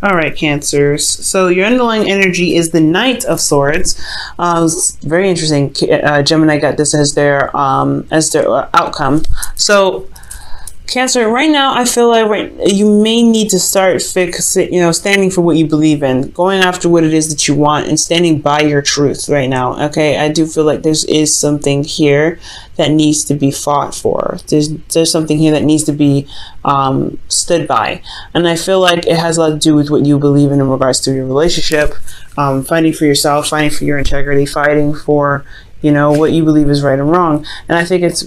All right, Cancers. So your underlying energy is the Knight of Swords. It's very interesting. Gemini got this as their outcome. So Cancer, right now, I feel like you may need to start standing for what you believe in, going after what it is that you want, and standing by your truth right now. Okay, I do feel like there is something here that needs to be fought for. There's something here that needs to be stood by, and I feel like it has a lot to do with what you believe in regards to your relationship, fighting for yourself, fighting for your integrity, fighting for what you believe is right and wrong. And I think it's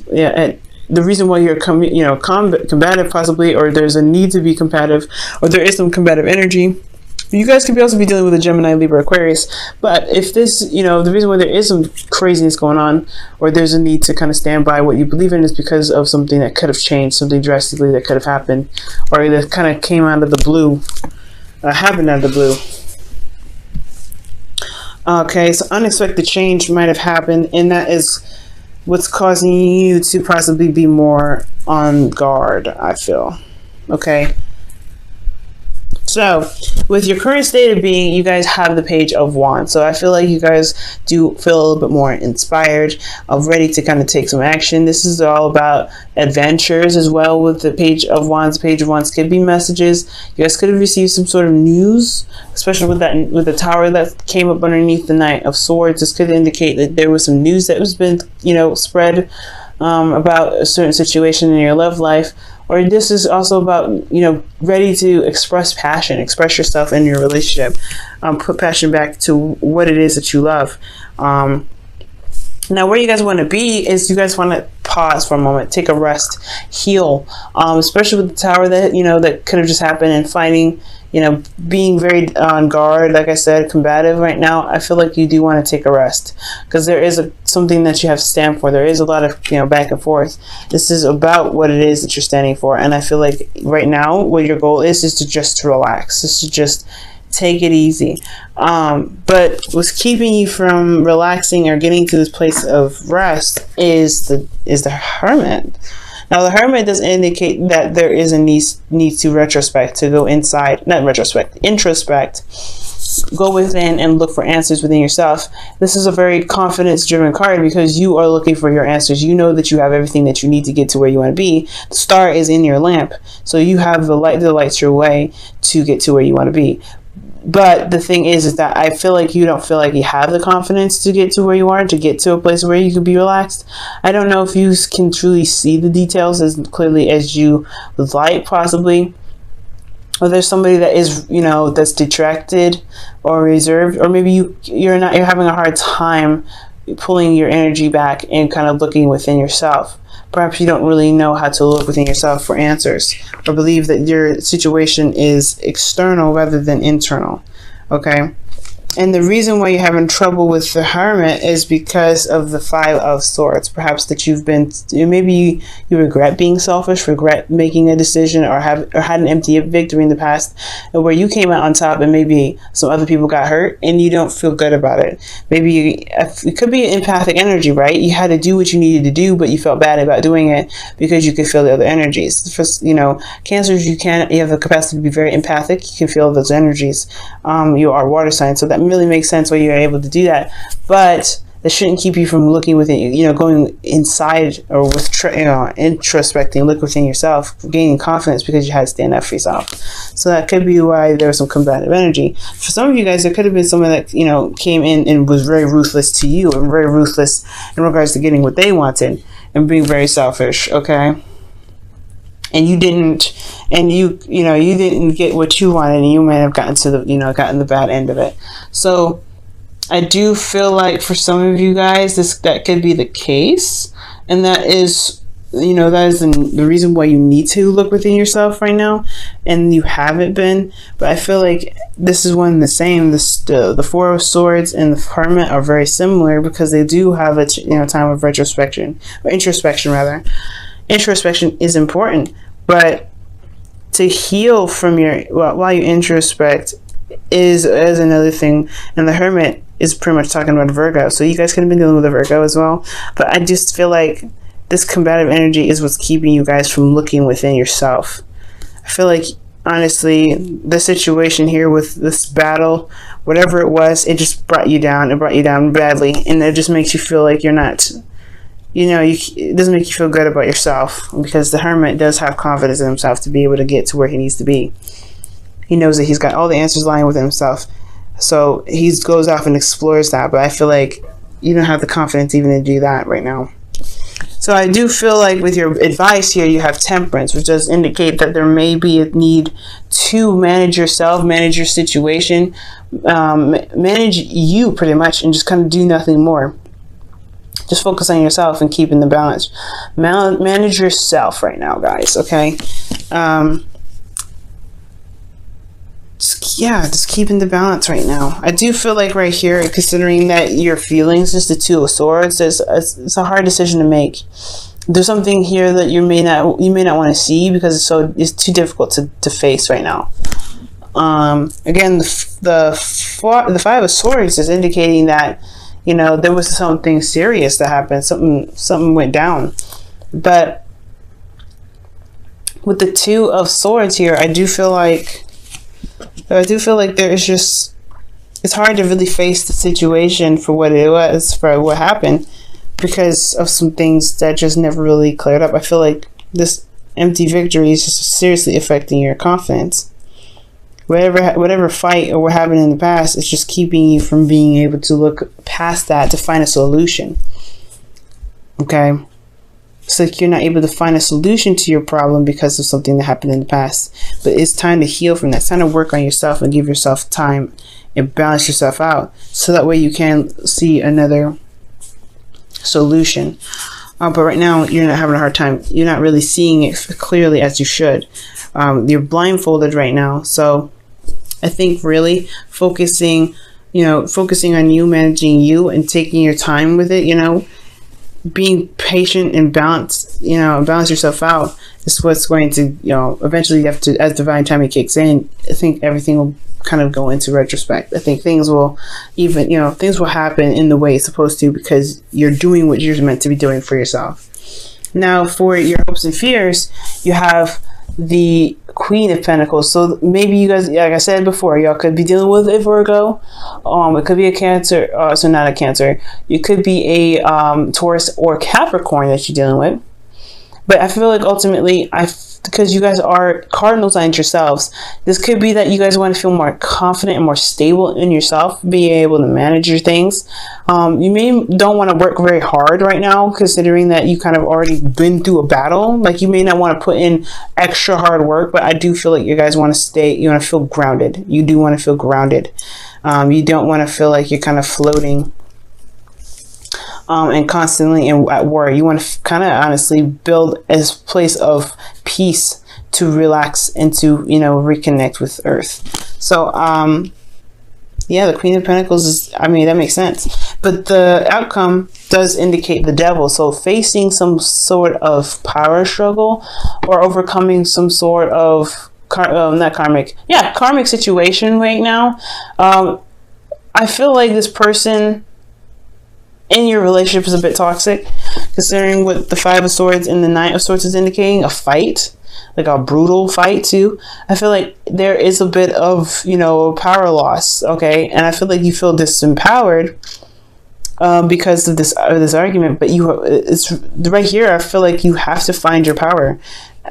the reason why you're combative possibly, or there's a need to be combative, or there is some combative energy. You guys could also be dealing with a Gemini, Libra, Aquarius. But if this, the reason why there is some craziness going on, or there's a need to kind of stand by what you believe in, is because of something that could have changed, something drastically that could have happened, or that kind of came out of the blue, happened out of the blue. Okay, so unexpected change might have happened, and that is what's causing you to possibly be more on guard, I feel. Okay. So, with your current state of being, you guys have the Page of Wands. So I feel like you guys do feel a little bit more inspired, ready to kind of take some action. This is all about adventures as well with the Page of Wands. Page of Wands could be messages. You guys could have received some sort of news, especially with the tower that came up underneath the Knight of Swords. This could indicate that there was some news that was been, spread about a certain situation in your love life. Or this is also about, ready to express passion, express yourself in your relationship, put passion back to what it is that you love. Now, where you guys want to be is you guys want to pause for a moment, take a rest, heal, especially with the tower that, that could have just happened, and fighting, being very on guard, like I said, combative right now. I feel like you do want to take a rest, because there is something that you have to stand for. There is a lot of, back and forth. This is about what it is that you're standing for. And I feel like right now, what your goal is to just relax, is to just take it easy. But what's keeping you from relaxing or getting to this place of rest is the Hermit. Now, the Hermit does indicate that there is a need to retrospect, to go inside, not retrospect, introspect, go within and look for answers within yourself. This is a very confidence-driven card because you are looking for your answers. You know that you have everything that you need to get to where you want to be. The star is in your lamp, so you have the light that lights your way to get to where you want to be. But the thing is that I feel like you don't feel like you have the confidence to get to where you are, to get to a place where you can be relaxed. I don't know if you can truly see the details as clearly as you would like, possibly. Or there's somebody that is, that's detracted or reserved, or maybe you're having a hard time pulling your energy back and kind of looking within yourself. Perhaps you don't really know how to look within yourself for answers, or believe that your situation is external rather than internal. Okay? And the reason why you're having trouble with the Hermit is because of the Five of Swords. Perhaps that maybe you regret being selfish, regret making a decision, or had an empty victory in the past where you came out on top and maybe some other people got hurt and you don't feel good about it. Maybe it could be an empathic energy, right? You had to do what you needed to do, but you felt bad about doing it because you could feel the other energies. For, Cancers, you have the capacity to be very empathic. You can feel those energies. You are water signs, so that really makes sense why you're able to do that. But that shouldn't keep you from looking within, going inside, or with introspecting, look within yourself, gaining confidence, because you had to stand up for yourself. So that could be why there was some combative energy. For some of you guys, there could have been someone that came in and was very ruthless to you, and very ruthless in regards to getting what they wanted, and being very selfish. Okay. And you didn't get what you wanted, and you might have gotten gotten the bad end of it. So I do feel like for some of you guys, that could be the case, and that is the reason why you need to look within yourself right now, and you haven't been. But I feel like this is one and the same. The Four of Swords and the Hermit are very similar, because they do have a time of retrospection, or introspection rather. Introspection is important, but to heal from while you introspect is another thing. And the Hermit is pretty much talking about Virgo, so you guys could have been dealing with a Virgo as well. But I just feel like this combative energy is what's keeping you guys from looking within yourself. I feel like honestly, the situation here with this battle, whatever it was, it just brought you down. It brought you down badly, and it just makes you feel like you're not, it doesn't make you feel good about yourself, because the Hermit does have confidence in himself to be able to get to where he needs to be. He knows that he's got all the answers lying within himself, so he goes off and explores that. But I feel like you don't have the confidence even to do that right now. So I do feel like with your advice here, you have Temperance, which does indicate that there may be a need to manage yourself, manage your situation, manage you pretty much, and just kind of do nothing more. Just focus on yourself and keeping the balance. Manage yourself right now, guys, okay? Just keeping the balance right now. I do feel like right here, considering that your feelings is the Two of Swords, it's a hard decision to make. There's something here that you may not want to see, because it's too difficult to face right now. Again, the Five of Swords is indicating that there was something serious that happened. Something went down. But with the Two of Swords here, I do feel like there is just, it's hard to really face the situation for what it was, for what happened, because of some things that just never really cleared up. I feel like this empty victory is just seriously affecting your confidence. Whatever fight or what happened in the past, it's just keeping you from being able to look past that to find a solution. Okay? It's like you're not able to find a solution to your problem because of something that happened in the past. But it's time to heal from that. It's time to work on yourself and give yourself time and balance yourself out, so that way you can see another solution. But right now, you're not having a hard time. You're not really seeing it clearly as you should. You're blindfolded right now. So I think really focusing on you, managing you, and taking your time with it, being patient and balance yourself out is what's going to, eventually you have to, as divine timing kicks in, I think everything will kind of go into retrospect. I think things will happen in the way it's supposed to, because you're doing what you're meant to be doing for yourself. Now, for your hopes and fears, you have the Queen of Pentacles. So maybe you guys, like I said before, y'all could be dealing with a Virgo. It could be a Cancer. So not a Cancer. You could be a Taurus or Capricorn that you're dealing with. But I feel like ultimately, because you guys are cardinal signs yourselves, this could be that you guys want to feel more confident and more stable in yourself, being able to manage your things. You don't want to work very hard right now, considering that you kind of already been through a battle. Like, you may not want to put in extra hard work, but I do feel like you guys want to feel grounded. You do want to feel grounded. You don't want to feel like you're kind of floating and constantly at war. You want to kind of honestly build a place of peace to relax and to reconnect with Earth. So the Queen of Pentacles that makes sense, but the outcome does indicate the Devil. So facing some sort of power struggle, or overcoming some sort of karmic situation right now. I feel like this person in your relationship is a bit toxic, considering what the Five of Swords and the Knight of Swords is indicating. A fight, like a brutal fight too. I feel like there is a bit of power loss, okay, and I feel like you feel disempowered because of this argument. But it's right here. I feel like you have to find your power.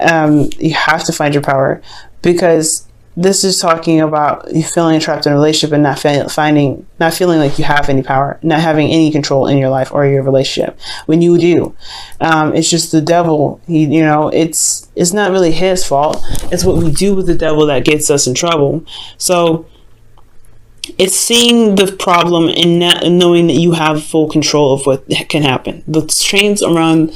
You have to find your power, because this is talking about you feeling trapped in a relationship and not feeling like you have any power, not having any control in your life or your relationship. When you do, it's just the Devil. It's not really his fault. It's what we do with the Devil that gets us in trouble. So it's seeing the problem and not knowing that you have full control of what can happen. The chains around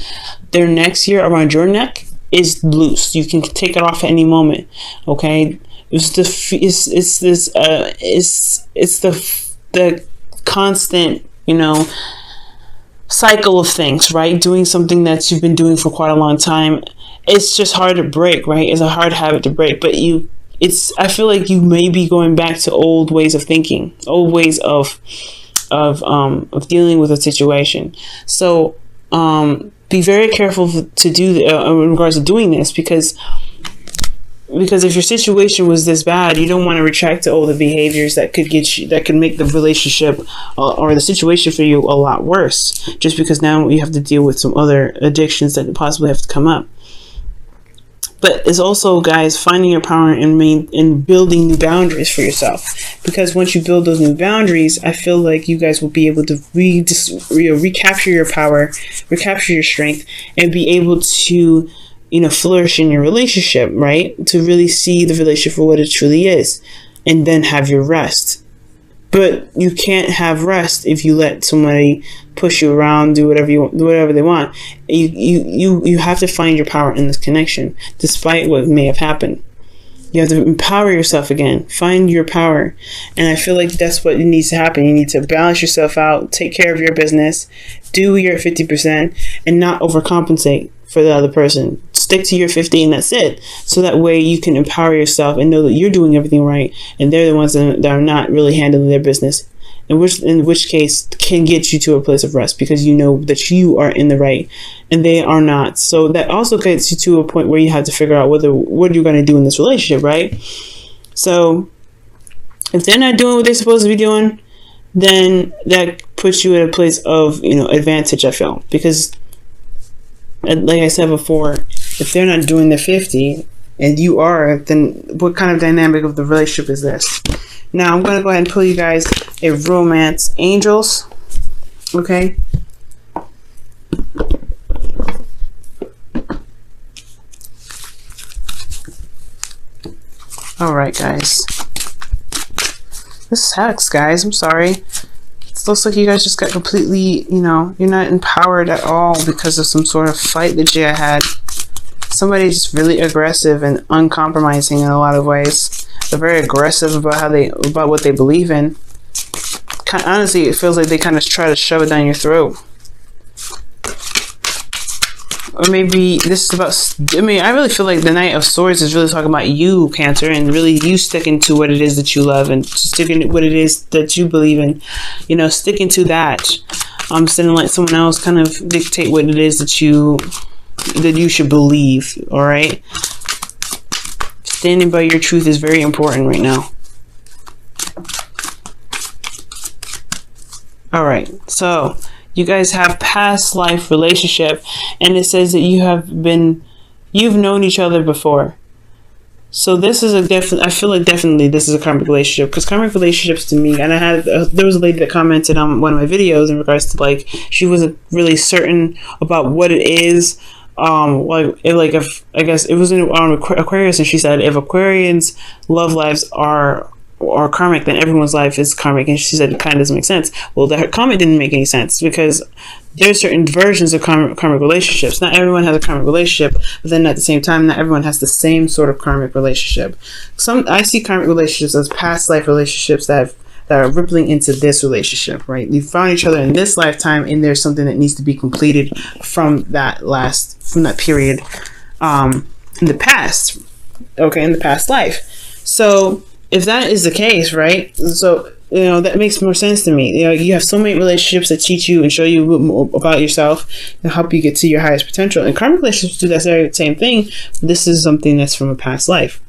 their necks here, around your neck, is loose. You can take it off at any moment. Okay. It's the constant, cycle of things, right? Doing something that you've been doing for quite a long time. It's just hard to break, right? It's a hard habit to break, but I feel like you may be going back to old ways of thinking, old ways of dealing with a situation. So, be very careful to do in regards to doing this, because Because if your situation was this bad, you don't want to retract to all the behaviors that could get you, that could make the relationship or the situation for you a lot worse. Just because now you have to deal with some other addictions that possibly have to come up. But it's also, guys, finding your power and building new boundaries for yourself. Because once you build those new boundaries, I feel like you guys will be able to recapture your power, recapture your strength, and be able to, flourish in your relationship, right? To really see the relationship for what it truly is, and then have your rest. But you can't have rest if you let somebody push you around, do whatever they want. You have to find your power in this connection, despite what may have happened. You have to empower yourself again. Find your power. And I feel like that's what needs to happen. You need to balance yourself out, take care of your business, do your 50%, and not overcompensate for the other person. Stick to your 50 and that's it. So that way you can empower yourself and know that you're doing everything right, and they're the ones that are not really handling their business. In which case can get you to a place of rest, because you know that you are in the right and they are not. So that also gets you to a point where you have to figure out what you're going to do in this relationship, right? So if they're not doing what they're supposed to be doing, then that puts you in a place of advantage, I feel, because like I said before, if they're not doing their 50 and you are, then what kind of dynamic of the relationship is this? Now I'm going to go ahead and pull you guys a romance angels. Okay. All right, guys. This sucks, guys. I'm sorry. It looks like you guys just got completely, you're not empowered at all because of some sort of fight that you had. Somebody's just really aggressive and uncompromising in a lot of ways. They're very aggressive about what they believe in. Honestly, it feels like they kind of try to shove it down your throat. Or maybe this is about, I really feel like the Knight of Swords is really talking about you, Cancer, and really you sticking to what it is that you love and sticking to what it is that you believe in. Sticking to that. Instead of letting someone else kind of dictate what it is that you should believe, all right? Standing by your truth is very important right now. All right, so you guys have past life relationship, and it says that you've known each other before. So this is I feel like definitely this is a karmic relationship, because karmic relationships to me, and there was a lady that commented on one of my videos in regards to she wasn't really certain about what it is. If I guess it was on Aquarius, and she said if Aquarians' love lives are karmic, then everyone's life is karmic, and she said it kind of doesn't make sense. Well, that comment didn't make any sense, because there's certain versions of karmic relationships. Not everyone has a karmic relationship, but then at the same time, not everyone has the same sort of karmic relationship. I see karmic relationships as past life relationships that are rippling into this relationship, right? You found each other in this lifetime, and there's something that needs to be completed from that period in the past, okay, in the past life. So if that is the case, right, so that makes more sense to me. You have so many relationships that teach you and show you more about yourself and help you get to your highest potential, and karmic relationships do that very same thing. This is something that's from a past life.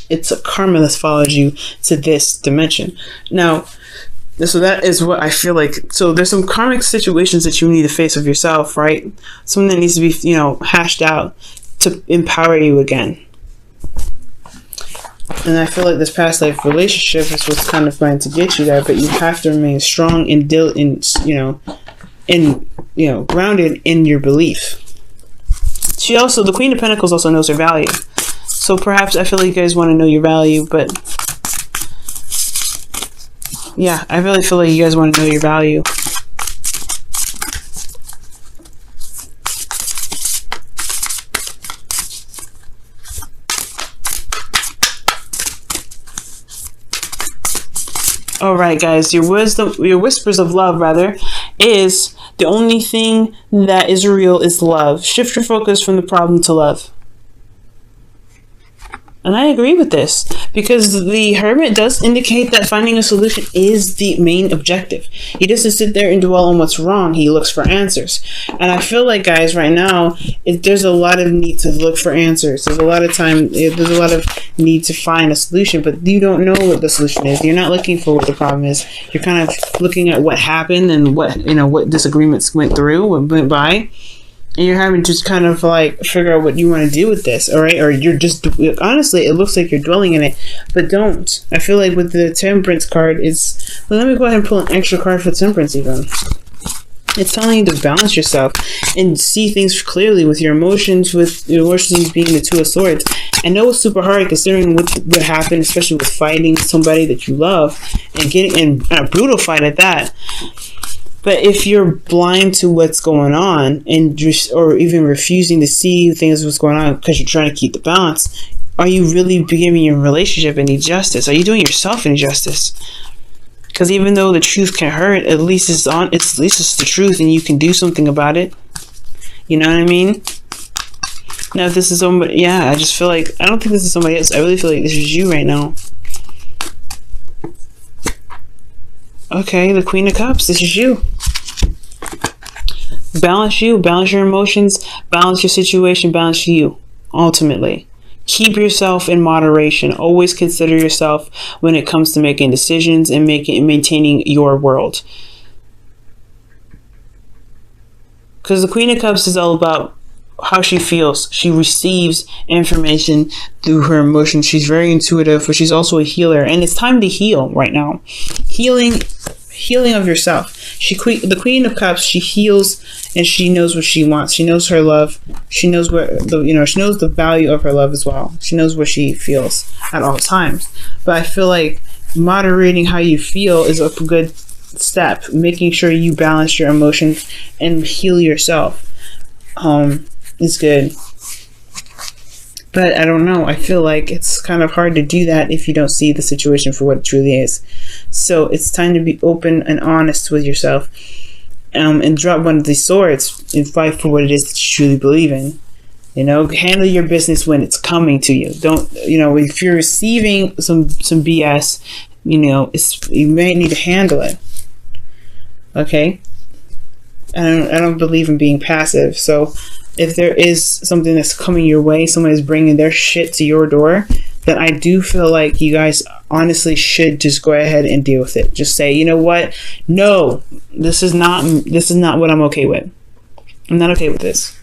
It's a karma that's followed you to this dimension. Now, so that is what I feel like. So there's some karmic situations that you need to face of yourself, right? Something that needs to be, hashed out to empower you again. And I feel like this past life relationship is what's kind of going to get you there, but you have to remain strong and grounded in your belief. The Queen of Pentacles also knows her value. So perhaps I feel like you guys want to know your value, but yeah, I really feel like you guys want to know your value. All right, guys, your whispers of love, rather, is the only thing that is real is love. Shift your focus from the problem to love. And I agree with this, because the Hermit does indicate that finding a solution is the main objective. He doesn't sit there and dwell on what's wrong. He looks for answers. And I feel like, guys, right now, there's a lot of need to look for answers. There's a lot of need to find a solution, but you don't know what the solution is. You're not looking for what the problem is. You're kind of looking at what happened and what disagreements went by, and you're having to just kind of like figure out what you want to do with this, all right? Or you're just, honestly, it looks like you're dwelling in it, but don't. I feel like with the Temperance card, well, let me go ahead and pull an extra card for Temperance even. It's telling you to balance yourself and see things clearly with your emotions, being the Two of Swords. I know it's super hard considering what happened, especially with fighting somebody that you love and getting in a brutal fight at that. But if you're blind to what's going on or even refusing to see things what's going on because you're trying to keep the balance, are you really giving your relationship any justice? Are you doing yourself any justice? Because even though the truth can hurt, at least it's the truth, and you can do something about it. You know what I mean? Now, if this is somebody, I just feel like I don't think this is somebody else. I really feel like this is you right now. Okay, the Queen of Cups. This is you. Balance you. Balance your emotions. Balance your situation. Balance you. Ultimately. Keep yourself in moderation. Always consider yourself when it comes to making decisions and maintaining your world. Because the Queen of Cups is all about how she feels. She receives information through her emotions. She's very intuitive, but she's also a healer. And it's time to heal right now. Healing of yourself. The Queen of Cups, she heals, and she knows what she wants. She knows her love. She knows she knows the value of her love as well. She knows what she feels at all times. But I feel like moderating how you feel is a good step. Making sure you balance your emotions and heal yourself is good. But I don't know. I feel like it's kind of hard to do that if you don't see the situation for what it truly is. So it's time to be open and honest with yourself, and drop one of these swords and fight for what it is that you truly believe in. Handle your business when it's coming to you. Don't, if you're receiving some BS, you may need to handle it. Okay? I don't believe in being passive. So if there is something that's coming your way, someone is bringing their shit to your door, then I do feel like you guys honestly should just go ahead and deal with it. Just say, you know what? No, this is not what I'm okay with. I'm not okay with this.